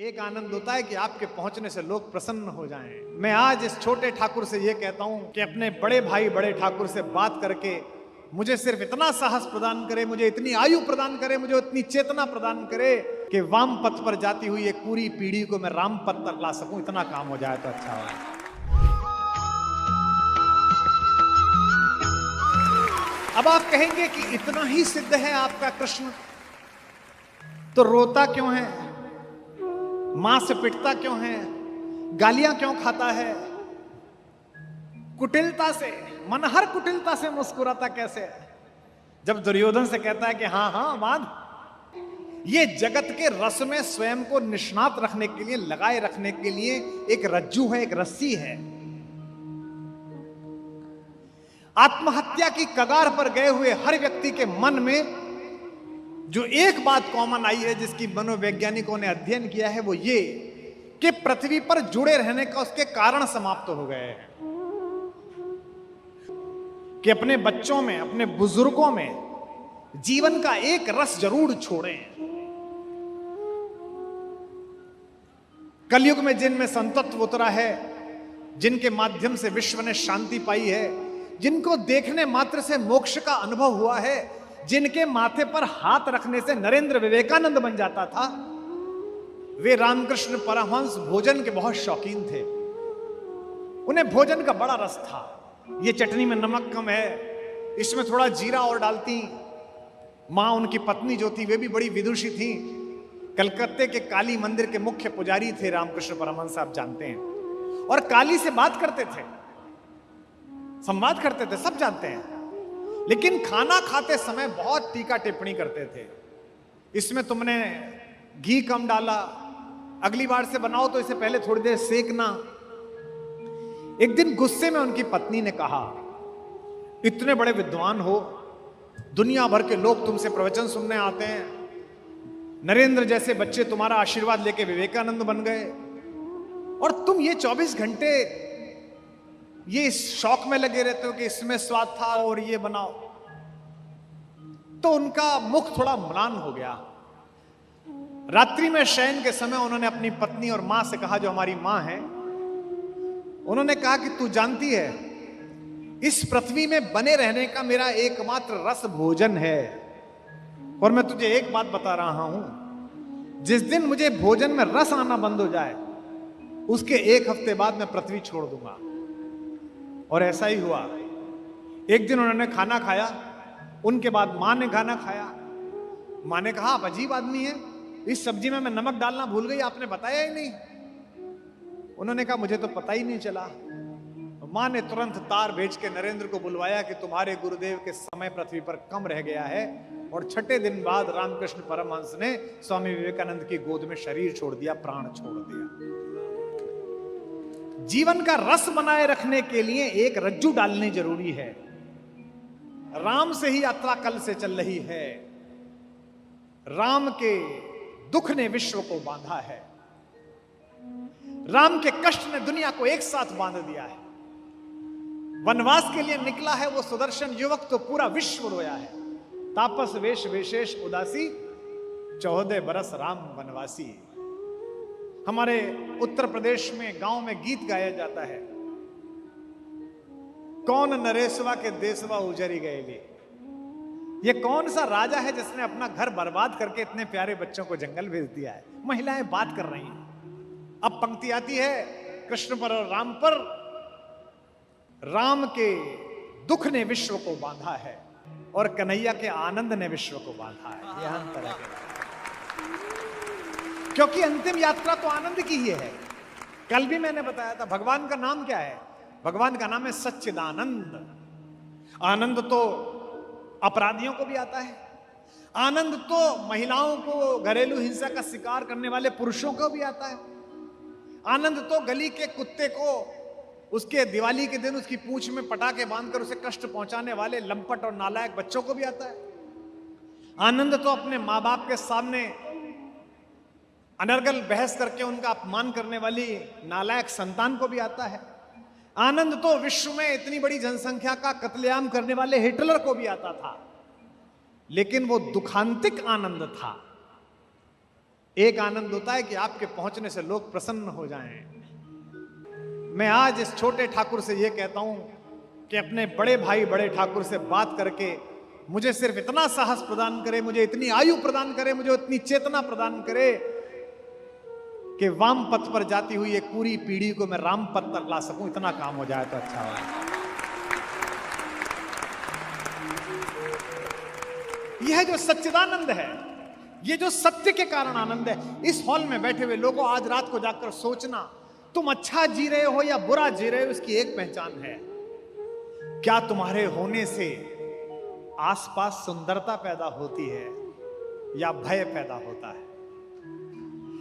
एक आनंद होता है कि आपके पहुंचने से लोग प्रसन्न हो जाएं। मैं आज इस छोटे ठाकुर से यह कहता हूं कि अपने बड़े भाई बड़े ठाकुर से बात करके मुझे सिर्फ इतना साहस प्रदान करे, मुझे इतनी आयु प्रदान करे, मुझे इतनी चेतना प्रदान करे कि वाम पथ पर जाती हुई एक पूरी पीढ़ी को मैं राम पथ तक ला सकूं। इतना काम हो जाए तो अच्छा हो। अब आप कहेंगे कि इतना ही सिद्ध है आपका कृष्ण, तो रोता क्यों है, मां से पिटता क्यों है, गालियां क्यों खाता है, कुटिलता से, मन हर कुटिलता से मुस्कुराता कैसे है? जब दुर्योधन से कहता है कि हाँ हाँ मान, ये जगत के रस में स्वयं को निष्णात रखने के लिए, लगाए रखने के लिए एक रज्जू है, एक रस्सी है। आत्महत्या की कगार पर गए हुए हर व्यक्ति के मन में जो एक बात कॉमन आई है, जिसकी मनोवैज्ञानिकों ने अध्ययन किया है, वो ये कि पृथ्वी पर जुड़े रहने का उसके कारण समाप्त हो गए हैं। कि अपने बच्चों में, अपने बुजुर्गों में जीवन का एक रस जरूर छोड़ें। कलयुग में जिनमें संतत्व उतरा है, जिनके माध्यम से विश्व ने शांति पाई है, जिनको देखने मात्र से मोक्ष का अनुभव हुआ है, जिनके माथे पर हाथ रखने से नरेंद्र विवेकानंद बन जाता था, वे रामकृष्ण परमहंस भोजन के बहुत शौकीन थे। उन्हें भोजन का बड़ा रस था। ये चटनी में नमक कम है, इसमें थोड़ा जीरा और डालती। मां उनकी पत्नी जो थी वे भी बड़ी विदुषी थी। कलकत्ते के काली मंदिर के मुख्य पुजारी थे रामकृष्ण परमहंस, आप जानते हैं, और काली से बात करते थे, संवाद करते थे, सब जानते हैं। लेकिन खाना खाते समय बहुत टीका टिप्पणी करते थे। इसमें तुमने घी कम डाला, अगली बार से बनाओ तो इसे पहले थोड़ी देर सेकना। एक दिन गुस्से में उनकी पत्नी ने कहा, इतने बड़े विद्वान हो, दुनिया भर के लोग तुमसे प्रवचन सुनने आते हैं, नरेंद्र जैसे बच्चे तुम्हारा आशीर्वाद लेके विवेकानंद बन गए, और तुम ये 24 घंटे ये इस शौक में लगे रहते हो कि इसमें स्वाद था और ये बनाओ। तो उनका मुख थोड़ा म्लान हो गया। रात्रि में शयन के समय उन्होंने अपनी पत्नी और मां से कहा, जो हमारी मां है, उन्होंने कहा कि तू जानती है, इस पृथ्वी में बने रहने का मेरा एकमात्र रस भोजन है, और मैं तुझे एक बात बता रहा हूं, जिस दिन मुझे भोजन में रस आना बंद हो जाए, उसके एक हफ्ते बाद मैं पृथ्वी छोड़ दूंगा। और ऐसा ही हुआ। एक दिन उन्होंने खाना खाया, उनके बाद मां ने खाना खाया। मां ने कहा, आप अजीब आदमी हैं, इस सब्जी में मैं नमक डालना भूल गई, आपने बताया ही नहीं। उन्होंने कहा, मुझे तो पता ही नहीं चला। मां ने तुरंत तार भेज के नरेंद्र को बुलवाया कि तुम्हारे गुरुदेव के समय पृथ्वी पर कम रह गया है। और छठे दिन बाद रामकृष्ण परमहंस ने स्वामी विवेकानंद की गोद में शरीर छोड़ दिया, प्राण छोड़ दिया। जीवन का रस बनाए रखने के लिए एक रज्जू डालनी जरूरी है। राम से ही यात्रा कल से चल रही है। राम के दुख ने विश्व को बांधा है। राम के कष्ट ने दुनिया को एक साथ बांध दिया है। वनवास के लिए निकला है वो सुदर्शन युवक, तो पूरा विश्व रोया है। तापस वेश विशेष उदासी, 14 बरस राम वनवासी। हमारे उत्तर प्रदेश में गांव में गीत गाया जाता है, कौन नरेशवा के देशवा उजरी गए भी। ये कौन सा राजा है जिसने अपना घर बर्बाद करके इतने प्यारे बच्चों को जंगल भेज दिया है। महिलाएं बात कर रही हैं। अब पंक्ति आती है कृष्ण पर और राम पर, राम के दुख ने विश्व को बांधा है और कन्हैया के आनंद ने विश्व को बांधा है। यह अंतर है, क्योंकि अंतिम यात्रा तो आनंद की ही है। कल भी मैंने बताया था, भगवान का नाम क्या है? भगवान का नाम है सच्चिदानंद। आनंद तो अपराधियों को भी आता है, आनंद तो महिलाओं को, घरेलू हिंसा का शिकार करने वाले पुरुषों को भी आता है, आनंद तो गली के कुत्ते को उसके दिवाली के दिन उसकी पूंछ में पटाखे बांधकर उसे कष्ट पहुंचाने वाले लंपट और नालायक बच्चों को भी आता है। आनंद तो अपने मां बाप के सामने अनर्गल बहस करके उनका अपमान करने वाली नालायक संतान को भी आता है। आनंद तो विश्व में इतनी बड़ी जनसंख्या का कत्लेआम करने वाले हिटलर को भी आता था। लेकिन वो दुखांतिक आनंद था, एक आनंद होता है कि आपके पहुंचने से लोग प्रसन्न हो जाएं। मैं आज इस छोटे ठाकुर से यह कहता हूं कि अपने बड़े भाई बड़े ठाकुर से बात करके मुझे सिर्फ इतना साहस प्रदान करे, मुझे इतनी आयु प्रदान करे, मुझे इतनी चेतना प्रदान करे कि वाम पथ पर जाती हुई एक पूरी पीढ़ी को मैं राम पथ पर ला सकूं। इतना काम हो जाए तो अच्छा है। यह जो सच्चिदानंद है, ये जो सत्य के कारण आनंद है, इस हॉल में बैठे हुए लोगों आज रात को जाकर सोचना, तुम अच्छा जी रहे हो या बुरा जी रहे हो, इसकी एक पहचान है। क्या तुम्हारे होने से आसपास सुंदरता पैदा होती है या भय पैदा होता है?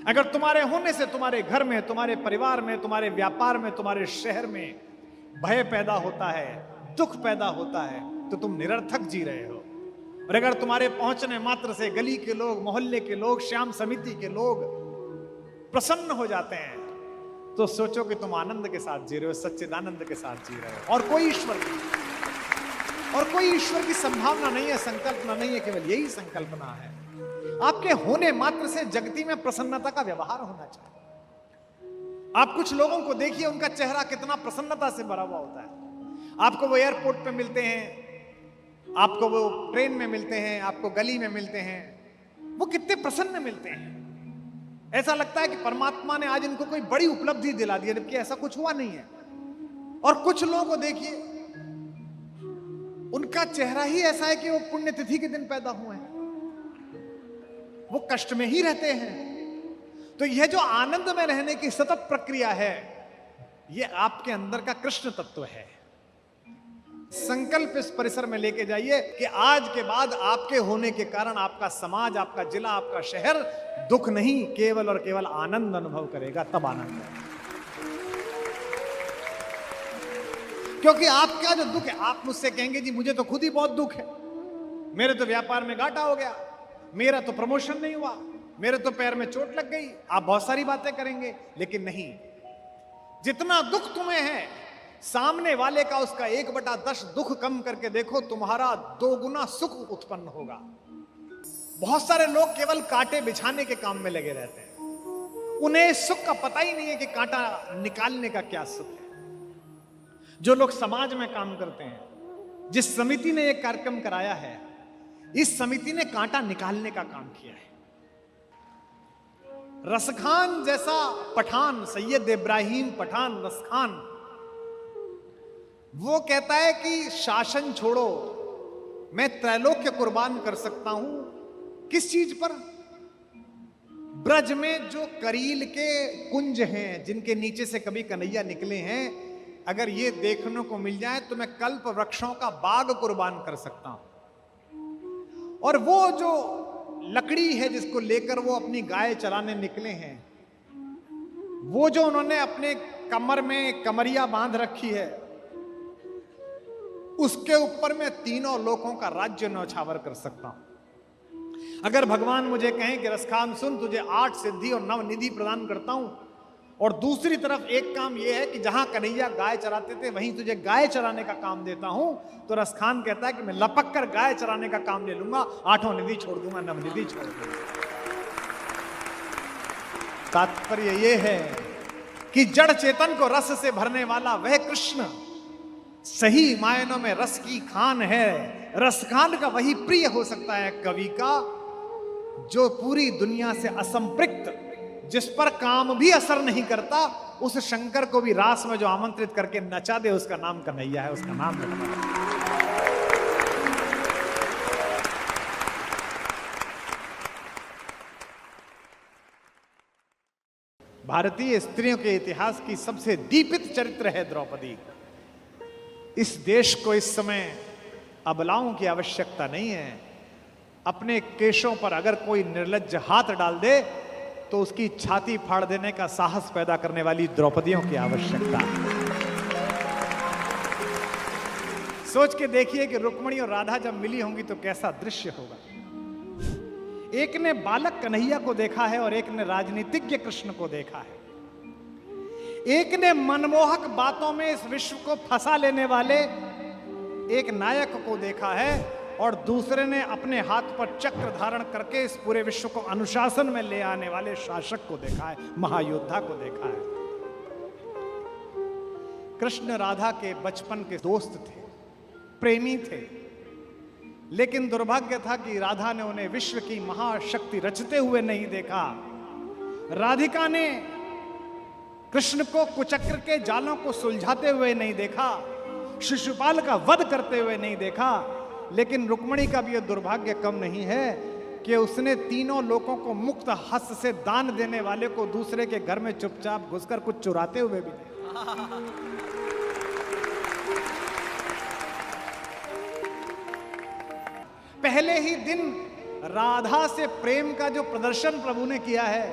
अगर तुम्हारे होने से तुम्हारे घर में, तुम्हारे परिवार में, तुम्हारे व्यापार में, तुम्हारे शहर में भय पैदा होता है, दुख पैदा होता है, तो तुम निरर्थक जी रहे हो। और अगर तुम्हारे पहुंचने मात्र से गली के लोग, मोहल्ले के लोग, श्याम समिति के लोग प्रसन्न हो जाते हैं, तो सोचो कि तुम आनंद के साथ जी रहे हो, सच्चिदानंद के साथ जी रहे हो। और कोई ईश्वर की संभावना नहीं है, संकल्पना नहीं है, केवल यही संकल्पना है। आपके होने मात्र से जगती में प्रसन्नता का व्यवहार होना चाहिए। आप कुछ लोगों को देखिए, उनका चेहरा कितना प्रसन्नता से भरा हुआ होता है। आपको वो एयरपोर्ट पे मिलते हैं, आपको वो ट्रेन में मिलते हैं, आपको गली में मिलते हैं, वो कितने प्रसन्न मिलते हैं। ऐसा लगता है कि परमात्मा ने आज इनको कोई बड़ी उपलब्धि दिला दी है, जबकि ऐसा कुछ हुआ नहीं है। और कुछ लोगों को देखिए, उनका चेहरा ही ऐसा है कि वो पुण्यतिथि के दिन पैदा हुए हैं, वो कष्ट में ही रहते हैं। तो यह जो आनंद में रहने की सतत प्रक्रिया है, यह आपके अंदर का कृष्ण तत्व है। संकल्प इस परिसर में लेके जाइए कि आज के बाद आपके होने के कारण आपका समाज, आपका जिला, आपका शहर दुख नहीं, केवल और केवल आनंद अनुभव करेगा। तब आनंद है, क्योंकि आपका जो दुख है, आप मुझसे कहेंगे जी मुझे तो खुद ही बहुत दुख है, मेरे तो व्यापार में घाटा हो गया, मेरा तो प्रमोशन नहीं हुआ, मेरे तो पैर में चोट लग गई। आप बहुत सारी बातें करेंगे, लेकिन नहीं, जितना दुख तुम्हें है, सामने वाले का उसका 1/10 दुख कम करके देखो, तुम्हारा 2 गुना सुख उत्पन्न होगा। बहुत सारे लोग केवल कांटे बिछाने के काम में लगे रहते हैं, उन्हें सुख का पता ही नहीं है कि कांटा निकालने का क्या सुख है। जो लोग समाज में काम करते हैं, जिस समिति ने एक कार्यक्रम कराया है, इस समिति ने कांटा निकालने का काम किया है। रसखान जैसा पठान, सैयद इब्राहिम पठान रसखान, वो कहता है कि शासन छोड़ो, मैं त्रैलोक्य कुर्बान कर सकता हूं। किस चीज पर? ब्रज में जो करील के कुंज हैं, जिनके नीचे से कभी कन्हैया निकले हैं, अगर ये देखने को मिल जाए तो मैं कल्प वृक्षों का बाग कुर्बान कर सकता हूं। और वो जो लकड़ी है जिसको लेकर वो अपनी गाय चराने निकले हैं, वो जो उन्होंने अपने कमर में कमरिया बांध रखी है, उसके ऊपर मैं तीनों लोकों का राज्य न्यौछावर कर सकता हूं। अगर भगवान मुझे कहें कि रसखान सुन, तुझे 8 सिद्धि और 9 निधि प्रदान करता हूं, और दूसरी तरफ एक काम यह है कि जहां कन्हैया गाय चराते थे वहीं तुझे गाय चराने का काम देता हूं, तो रसखान कहता है कि मैं लपक कर गाय चराने का काम ले लूंगा, 8 निधि छोड़ दूंगा, 9 निधि छोड़ दूंगा। तात्पर्य यह है कि जड़ चेतन को रस से भरने वाला वह कृष्ण सही मायनों में रस की खान है। रसखान का वही प्रिय हो सकता है कवि का, जो पूरी दुनिया से असंपृक्त, जिस पर काम भी असर नहीं करता, उस शंकर को भी रास में जो आमंत्रित करके नचा दे, उसका नाम कन्हैया है, उसका नाम है। भारतीय स्त्रियों के इतिहास की सबसे दीपित चरित्र है द्रौपदी। इस देश को इस समय अबलाओं की आवश्यकता नहीं है। अपने केशों पर अगर कोई निर्लज्ज हाथ डाल दे तो उसकी छाती फाड़ देने का साहस पैदा करने वाली द्रौपदियों की आवश्यकता है। सोच के देखिए कि रुक्मणी और राधा जब मिली होंगी तो कैसा दृश्य होगा। एक ने बालक कन्हैया को देखा है और एक ने राजनीतिज्ञ कृष्ण को देखा है। एक ने मनमोहक बातों में इस विश्व को फंसा लेने वाले एक नायक को देखा है, और दूसरे ने अपने हाथ पर चक्र धारण करके इस पूरे विश्व को अनुशासन में ले आने वाले शासक को देखा है, महायोद्धा को देखा है। कृष्ण राधा के बचपन के दोस्त थे, प्रेमी थे, लेकिन दुर्भाग्य था कि राधा ने उन्हें विश्व की महाशक्ति रचते हुए नहीं देखा। राधिका ने कृष्ण को कुचक्र के जालों को सुलझाते हुए नहीं देखा, शिशुपाल का वध करते हुए नहीं देखा। लेकिन रुक्मिणी का भी यह दुर्भाग्य कम नहीं है कि उसने तीनों लोगों को मुक्त हस्त से दान देने वाले को दूसरे के घर में चुपचाप घुसकर कुछ चुराते हुए भी नहीं। पहले ही दिन राधा से प्रेम का जो प्रदर्शन प्रभु ने किया है,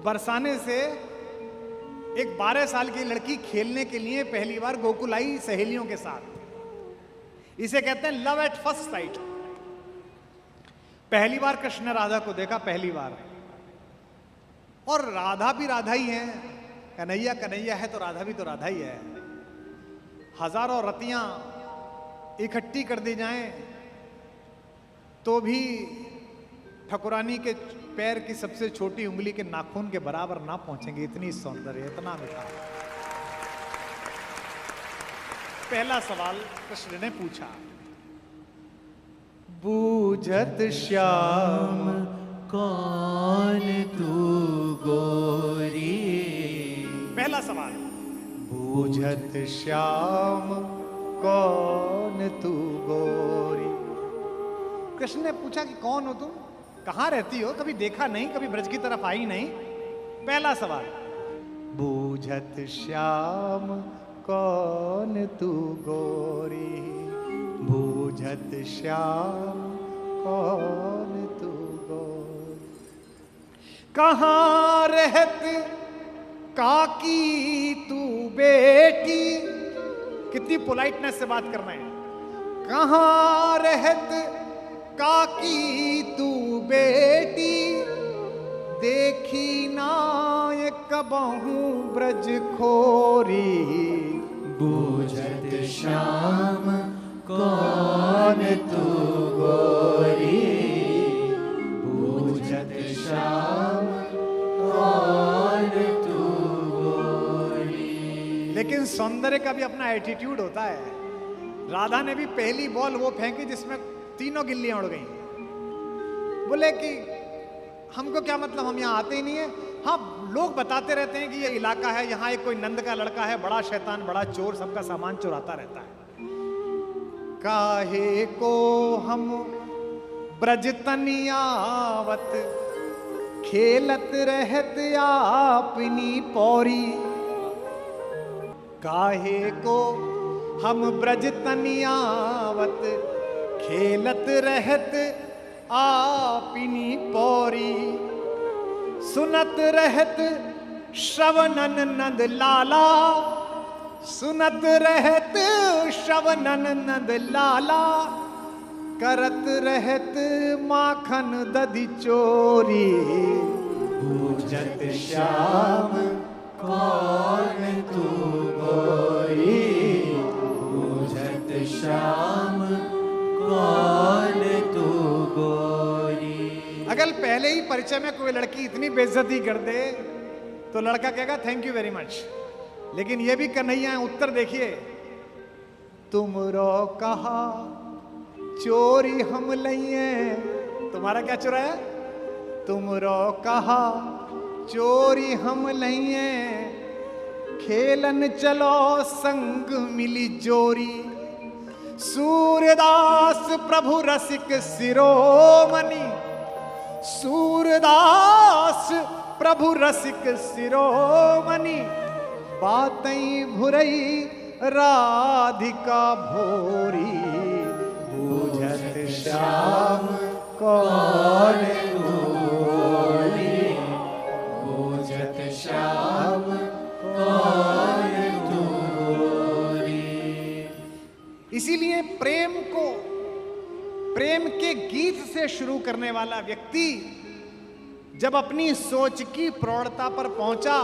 बरसाने से एक 12 साल की लड़की खेलने के लिए पहली बार गोकुल आई सहेलियों के साथ। इसे कहते हैं लव एट फर्स्ट साइट। पहली बार कृष्ण राधा को देखा, पहली बार। और राधा भी राधा ही है, कन्हैया कन्हैया है तो राधा भी तो राधा ही है। हजारों रतियां इकट्ठी कर दी जाएं तो भी ठकुरानी के पैर की सबसे छोटी उंगली के नाखून के बराबर ना पहुंचेंगे, इतनी सौंदर्य, इतना मीठा। पहला सवाल कृष्ण ने पूछा, बूझत श्याम कौन तू गोरी। पहला सवाल, बूझत श्याम कौन तू गोरी। कृष्ण ने पूछा कि कौन हो तुम, कहां रहती हो, कभी देखा नहीं, कभी ब्रज की तरफ आई नहीं। पहला सवाल, बूझत श्याम कौन तू गोरी, बूझत श्याम कौन तू गोरी। कहां रहत काकी तू बेटी, कितनी पोलाइटनेस से बात करना है। कहां रहत काकी तू बेटी, देखी ना ये कबहू ब्रज खोरी। बूझत श्याम कौन तू गोरी, बूझत श्याम कौन तू गोरी। लेकिन सौंदर्य का भी अपना एटीट्यूड होता है। राधा ने भी पहली बॉल वो फेंकी जिसमें तीनों गिल्लियां उड़ गई। बोले कि हमको क्या मतलब, हम यहाँ आते ही नहीं है। हाँ, लोग बताते रहते हैं कि ये इलाका है, यहाँ एक कोई नंद का लड़का है, बड़ा शैतान, बड़ा चोर, सबका सामान चुराता रहता है। काहे को हम ब्रज तनियावत, खेलत रहत आपनी पौरी। काहे को हम ब्रज तनियावत, खेलत रहत आपनी पौरी। सुनत रहत श्रवणन नंद लाला, सुनत रहत श्रवणन नंद लाला। करत रहत माखन दधि चोरी। बूझत श्याम कौन तू गोरी, बूझत श्याम कौन तू गोरी। अगर पहले ही परिचय में कोई लड़की इतनी बेइज्जती कर दे तो लड़का कहेगा थैंक यू वेरी मच। लेकिन ये भी कन्हैया उत्तर देखिए, तुमरो कहा चोरी हम लइए। तुम्हारा क्या चुराया? तुमरो कहा चोरी हम लइए, खेलन चलो संग मिली जोरी। सूरदास प्रभु रसिक शिरोमणि, सूरदास प्रभु रसिक शिरोमणि। बातें भुरई राधिका भोरी। बूझत श्याम कौन तू गोरी, बूझत श्याम कौन तू गोरी। इसीलिए प्रेम को प्रेम के गीत से शुरू करने वाला व्यक्ति जब अपनी सोच की प्रौढ़ता पर पहुंचा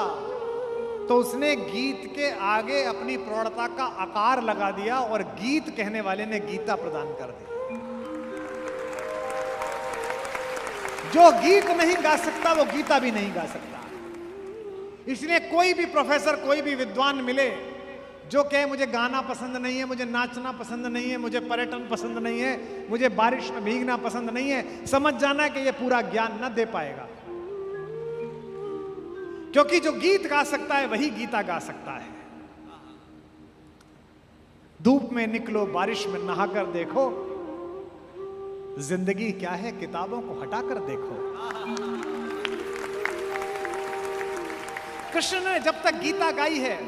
तो उसने गीत के आगे अपनी प्रौढ़ता का आकार लगा दिया और गीत कहने वाले ने गीता प्रदान कर दी। जो गीत नहीं गा सकता वो गीता भी नहीं गा सकता। इसलिए कोई भी प्रोफेसर, कोई भी विद्वान मिले जो कहे मुझे गाना पसंद नहीं है, मुझे नाचना पसंद नहीं है, मुझे पर्यटन पसंद नहीं है, मुझे बारिश में भीगना पसंद नहीं है, समझ जाना है कि ये पूरा ज्ञान न दे पाएगा। क्योंकि जो गीत गा सकता है वही गीता गा सकता है। धूप में निकलो, बारिश में नहाकर देखो, जिंदगी क्या है किताबों को हटाकर देखो। कृष्ण ने जब तक गीता गाई है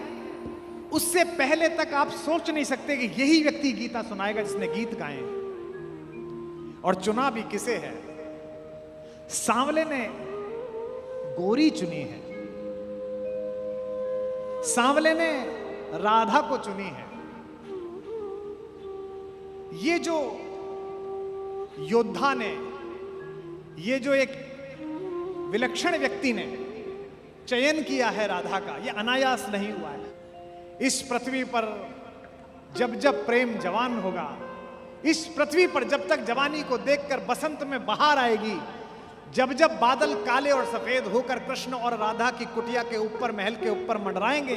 उससे पहले तक आप सोच नहीं सकते कि यही व्यक्ति गीता सुनाएगा जिसने गीत गाए। और चुना भी किसे है? सांवले ने गोरी चुनी है, सांवले ने राधा को चुनी है। ये जो योद्धा ने, ये जो एक विलक्षण व्यक्ति ने चयन किया है राधा का, ये अनायास नहीं हुआ है। इस पृथ्वी पर जब जब प्रेम जवान होगा, इस पृथ्वी पर जब तक जवानी को देखकर बसंत में बहार आएगी, जब जब बादल काले और सफेद होकर कृष्ण और राधा की कुटिया के ऊपर, महल के ऊपर मंडराएंगे,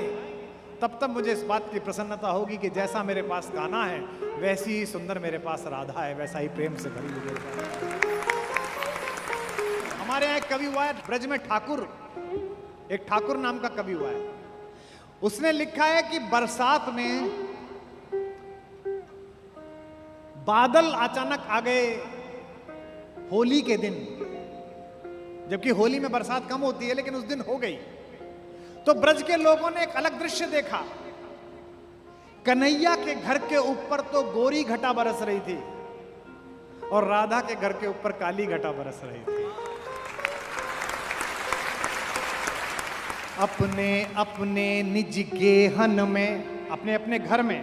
तब तब मुझे इस बात की प्रसन्नता होगी कि जैसा मेरे पास कान्हा है वैसी ही सुंदर मेरे पास राधा है, वैसा ही प्रेम से भरी हुई है। हमारे यहाँ एक कवि हुआ है ब्रज में, ठाकुर, एक ठाकुर नाम का कवि हुआ है। उसने लिखा है कि बरसात में बादल अचानक आ गए होली के दिन, जबकि होली में बरसात कम होती है लेकिन उस दिन हो गई। तो ब्रज के लोगों ने एक अलग दृश्य देखा। कन्हैया के घर के ऊपर तो गोरी घटा बरस रही थी और राधा के घर के ऊपर काली घटा बरस रही थी। अपने अपने निज गेहन में, अपने अपने घर में,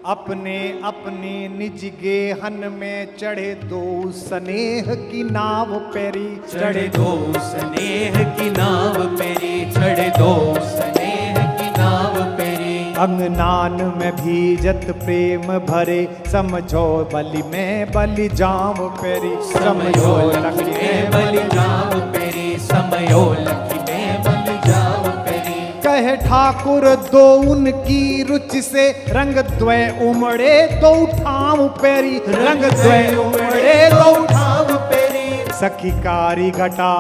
अपने अपने निज गेहन में चढ़े दो स्नेह की नाव पेरी, चढ़े दो स्नेह की नाव पेरी, चढ़े दो स्नेह की नाव पेरी। अंगनान में भीजत प्रेम भरे, समझो बलि में बलि जाम पेरी, समयो लखी में बलि जाम पेरी, समयो लखी में बलि जाम पेरी। कहे ठाकुर दो उनकी रुचि से, रंग द्वय उमड़े दो ठाम पेरी, रंग द्वय उमड़े दो ठाम पेरी। सखी कारी घटा,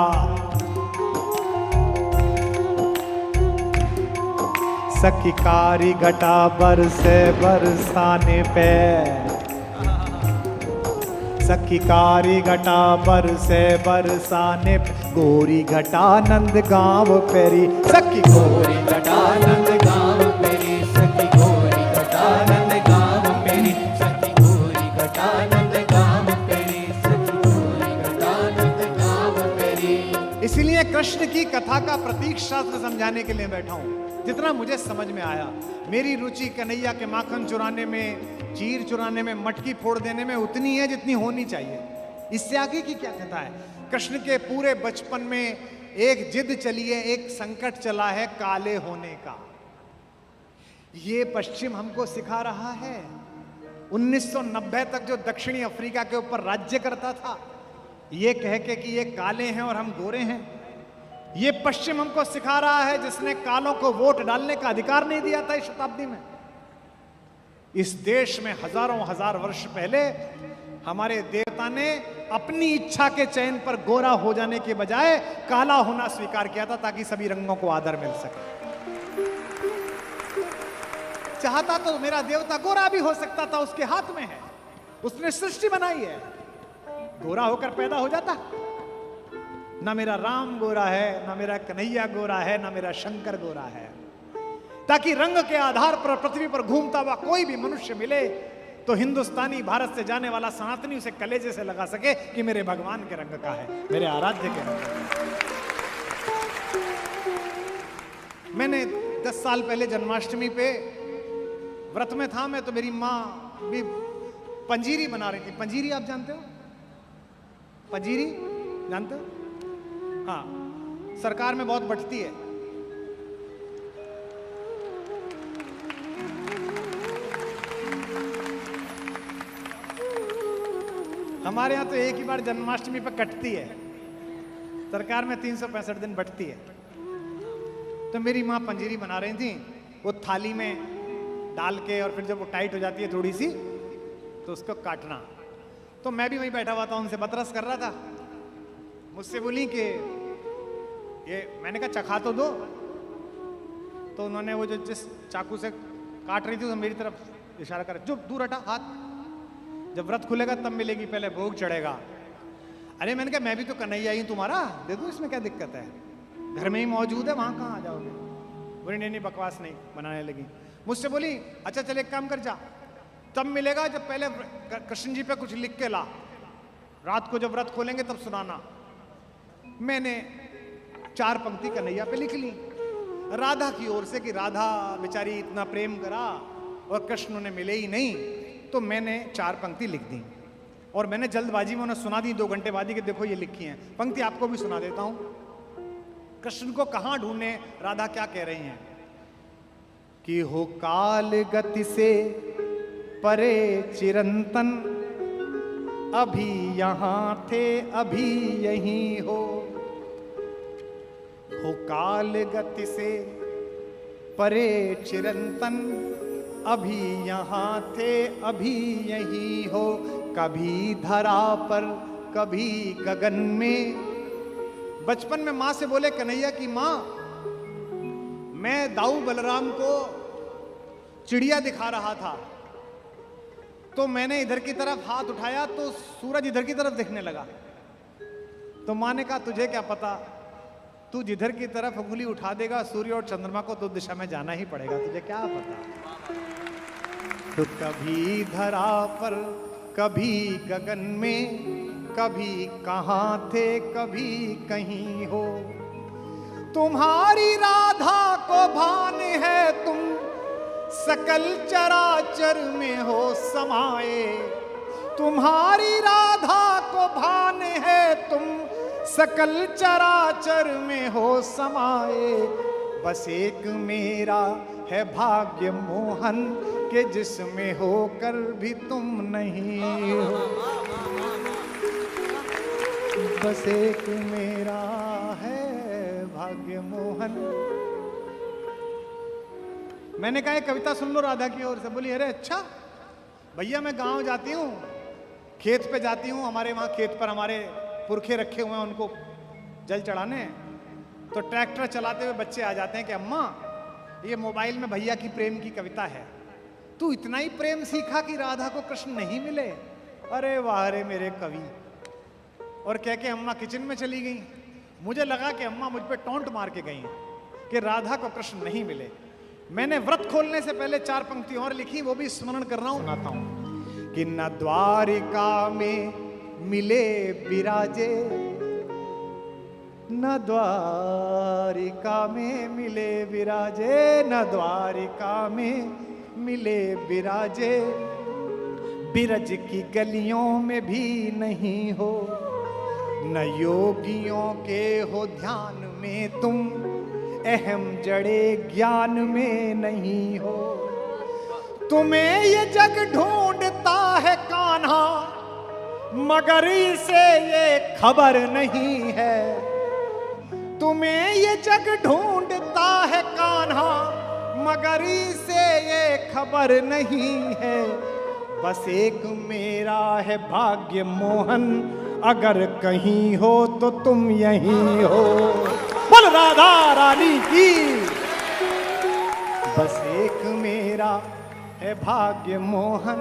सखी कारी घटा बरसे बरसाने पे, सखी कारी घटा बरसे बरसाने पे, गोरी घटा नंद गांव पेरी, सखी गोरी घटा नंद गांव पेरी, सखी गोरी घटा नंद गांव पेरी, सखी गोरी घटा नंद गांव पेरी, सखी गोरी घटा नंद गांव पेरी। इसलिए कृष्ण की कथा का प्रतीक शास्त्र समझाने के लिए बैठा हूं। जितना मुझे समझ में आया, मेरी रुचि कन्हैया के माखन चुराने में, चीर चुराने में, मटकी फोड़ देने में उतनी है जितनी होनी चाहिए। इससे आगे की क्या कथा है? कृष्ण के पूरे बचपन में एक जिद चली है, एक संकट चला है काले होने का। ये पश्चिम हमको सिखा रहा है। 1990 तक जो दक्षिणी अफ्रीका के ऊपर राज्य करता था, ये कह के कि ये काले हैं और हम गोरे हैं, ये पश्चिम हमको सिखा रहा है, जिसने कालों को वोट डालने का अधिकार नहीं दिया था इस शताब्दी में। इस देश में हजारों हजार वर्ष पहले हमारे देवता ने अपनी इच्छा के चयन पर गोरा हो जाने के बजाय काला होना स्वीकार किया था, ताकि सभी रंगों को आदर मिल सके। चाहता तो मेरा देवता गोरा भी हो सकता था, उसके हाथ में है, उसने सृष्टि बनाई है, गोरा होकर पैदा हो जाता। ना मेरा राम गोरा है, ना मेरा कन्हैया गोरा है, ना मेरा शंकर गोरा है, ताकि रंग के आधार पर पृथ्वी पर घूमता हुआ कोई भी मनुष्य मिले तो हिंदुस्तानी, भारत से जाने वाला सनातनी उसे कलेजे से लगा सके कि मेरे भगवान के रंग का है, मेरे आराध्य के रंग का है। मैंने 10 साल पहले जन्माष्टमी पे व्रत में था मैं, तो मेरी माँ भी पंजीरी बना रही थी। पंजीरी आप जानते हो? पंजीरी जानते हो? हाँ, सरकार में बहुत बंटती है। हमारे यहाँ तो एक ही बार जन्माष्टमी पे कटती है, सरकार में 365 दिन बटती है। तो मेरी माँ पंजीरी बना रही थी, वो थाली में डाल के और फिर जब वो टाइट हो जाती है थोड़ी सी तो उसको काटना। तो मैं भी वहीं बैठा हुआ था, उनसे बतरस कर रहा था। मुझसे बोली कि ये, मैंने कहा चखा तो दो। तो उन्होंने वो जो जिस चाकू से काट रही थी तो मेरी तरफ इशारा कर, जो दूर हटा हाथ, जब व्रत खुलेगा तब मिलेगी, पहले भोग चढ़ेगा। अरे मैंने कहा मैं भी तो कन्हैया ही हूं तुम्हारा, दे दो, इसमें क्या दिक्कत है, घर में ही मौजूद है, वहां कहाँ आ जाओगे। बोली नहीं बकवास नहीं, बनाने लगी। मुझसे बोली अच्छा चल एक काम कर, जा तब मिलेगा जब पहले कृष्ण जी पे कुछ लिख के ला, रात को जब व्रत खोलेंगे तब सुनाना। मैंने 4 पंक्ति कन्हैया पे लिख ली राधा की ओर से कि राधा बेचारी इतना प्रेम करा और कृष्ण उन्हें मिले ही नहीं। तो मैंने 4 पंक्ति लिख दी और मैंने जल्दबाजी में उन्हें सुना दी 2 घंटे बाद ही कि देखो ये लिखी हैं पंक्ति, आपको भी सुना देता हूं। कृष्ण को कहां ढूंढे, राधा क्या कह रही हैं कि हो काल गति से परे चिरंतन, अभी यहां थे अभी यहीं हो काल गति से परे चिरंतन, अभी यहां थे अभी यहीं हो। कभी धरा पर कभी गगन में। बचपन में मां से बोले कन्हैया की मां, मैं दाऊ बलराम को चिड़िया दिखा रहा था, तो मैंने इधर की तरफ हाथ उठाया तो सूरज इधर की तरफ दिखने लगा। तो मां ने कहा तुझे क्या पता, तू जिधर की तरफ उंगली उठा देगा सूर्य और चंद्रमा को तो दिशा में जाना ही पड़ेगा, तुझे क्या पता। तो कभी धरा पर कभी गगन में, कभी कहां थे कभी कहीं हो। तुम्हारी राधा को भान है तुम सकल चराचर में हो समाये। तुम्हारी राधा को भान है तुम सकल चराचर में हो समाये। बस एक मेरा है भाग्य मोहन के जिसमें होकर भी तुम नहीं हो। बस एक मेरा है भाग्य मोहन। मैंने कहा कविता सुन लो राधा की ओर से। बोली अरे अच्छा भैया, मैं गांव जाती हूँ, खेत पे जाती हूँ, हमारे वहां खेत पर हमारे पुरखे रखे हुए हैं, उनको जल चढ़ाने। तो ट्रैक्टर चलाते हुए बच्चे आ जाते हैं कि अम्मा ये मोबाइल में भैया की प्रेम की कविता है, तू इतना ही प्रेम सीखा कि राधा को कृष्ण नहीं मिले। अरे वाह रे मेरे कवि। और कह के अम्मा किचन में चली गई। मुझे लगा कि अम्मा मुझ पे टोंट मार के गई कि राधा को कृष्ण नहीं मिले। मैंने व्रत खोलने से पहले 4 पंक्ति और लिखी, वो भी स्मरण कर रहा हूं, सुनाता हूं कि न द्वारिका में मिले विराजे, न द्वारिका में मिले विराजे, न द्वारिका में मिले विराजे। बिरज की गलियों में भी नहीं हो, न योगियों के हो ध्यान में तुम, अहम जड़े ज्ञान में नहीं हो। तुम्हें ये जग ढूंढता है कान्हा, मगर इसे ये खबर नहीं है। तुम्हें ये जग ढूंढता है कान्हा, मगर इसे ये खबर नहीं है। बस एक मेरा है भाग्य मोहन, अगर कहीं हो तो तुम यहीं हो। बोल राधा रानी की। बस एक मेरा है भाग्य मोहन।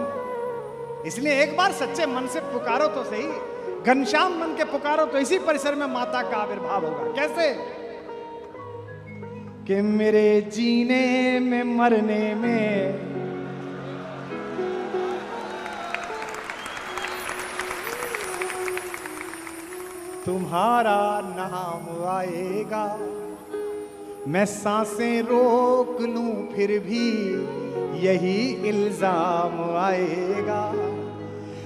इसलिए एक बार सच्चे मन से पुकारो तो सही, घनश्याम मन के पुकारो तो इसी परिसर में माता का आविर्भाव होगा। कैसे कि मेरे जीने में मरने में तुम्हारा नाम आएगा। मैं सांसें रोक लूं फिर भी यही इल्जाम आएगा।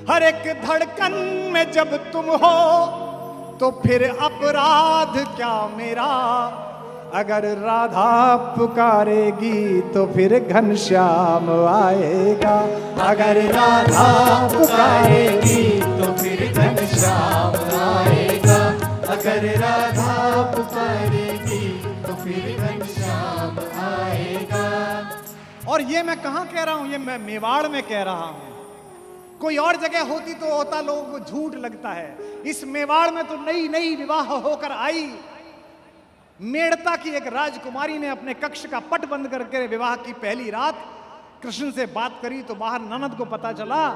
हर एक धड़कन में जब तुम हो तो फिर अपराध क्या मेरा, अगर राधा पुकारेगी तो फिर घनश्याम आएगा। अगर राधा पुकारेगी तो फिर घनश्याम आएगा। अगर राधा पुकारेगी तो फिर घनश्याम आएगा। और ये मैं कहाँ कह रहा हूं, ये मैं मेवाड़ में कह रहा हूं। कोई और जगह होती तो होता लोगों को झूठ लगता है। इस मेवाड़ में तो नई नई विवाह होकर आई मेड़ता की एक राजकुमारी ने अपने कक्ष का पट बंद करके विवाह की पहली रात कृष्ण से बात करी तो बाहर ननद को पता चला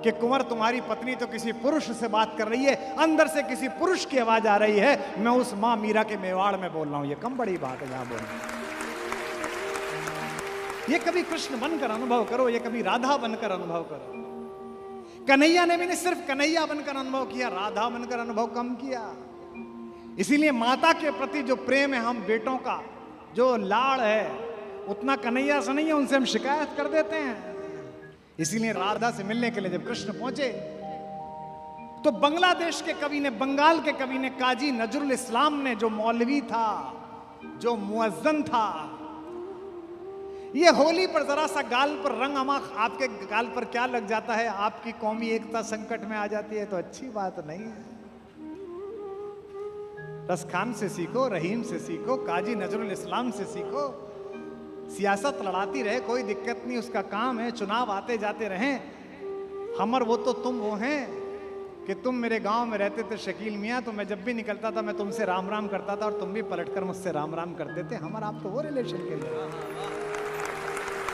कि कुंवर तुम्हारी पत्नी तो किसी पुरुष से बात कर रही है, अंदर से किसी पुरुष की आवाज आ रही है। मैं उस मां मीरा के मेवाड़ में बोल रहा हूं, ये कम बड़ी बात है यहां बोलना। ये कभी कृष्ण बनकर अनुभव करो, ये कभी राधा बनकर अनुभव करो। कन्हैया ने भी नहीं सिर्फ कन्हैया बनकर अनुभव किया, राधा बनकर अनुभव कम किया। इसीलिए माता के प्रति जो प्रेम है, हम बेटों का जो लाड़ है, उतना कन्हैया से नहीं है, उनसे हम शिकायत कर देते हैं। इसीलिए राधा से मिलने के लिए जब कृष्ण पहुंचे तो बांग्लादेश के कवि ने, बंगाल के कवि ने, काजी नजरुल इस्लाम ने, जो मौलवी था, जो मुअज्जन था, ये होली पर जरा सा गाल पर रंग अमाख आपके गाल पर क्या लग जाता है, आपकी कौमी एकता संकट में आ जाती है तो अच्छी बात नहीं है। रसखान से सीखो, रहीम से सीखो, काजी नजरुल इस्लाम से सीखो। सियासत लड़ाती रहे, कोई दिक्कत नहीं, उसका काम है। चुनाव आते जाते रहें। हमर वो तो तुम वो हैं कि तुम मेरे गांव में रहते थे शकील मियाँ, तो मैं जब भी निकलता था मैं तुमसे राम राम करता था और तुम भी पलटकर मुझसे राम राम करते थे। हमारा आप तो वो रिलेशन के लिए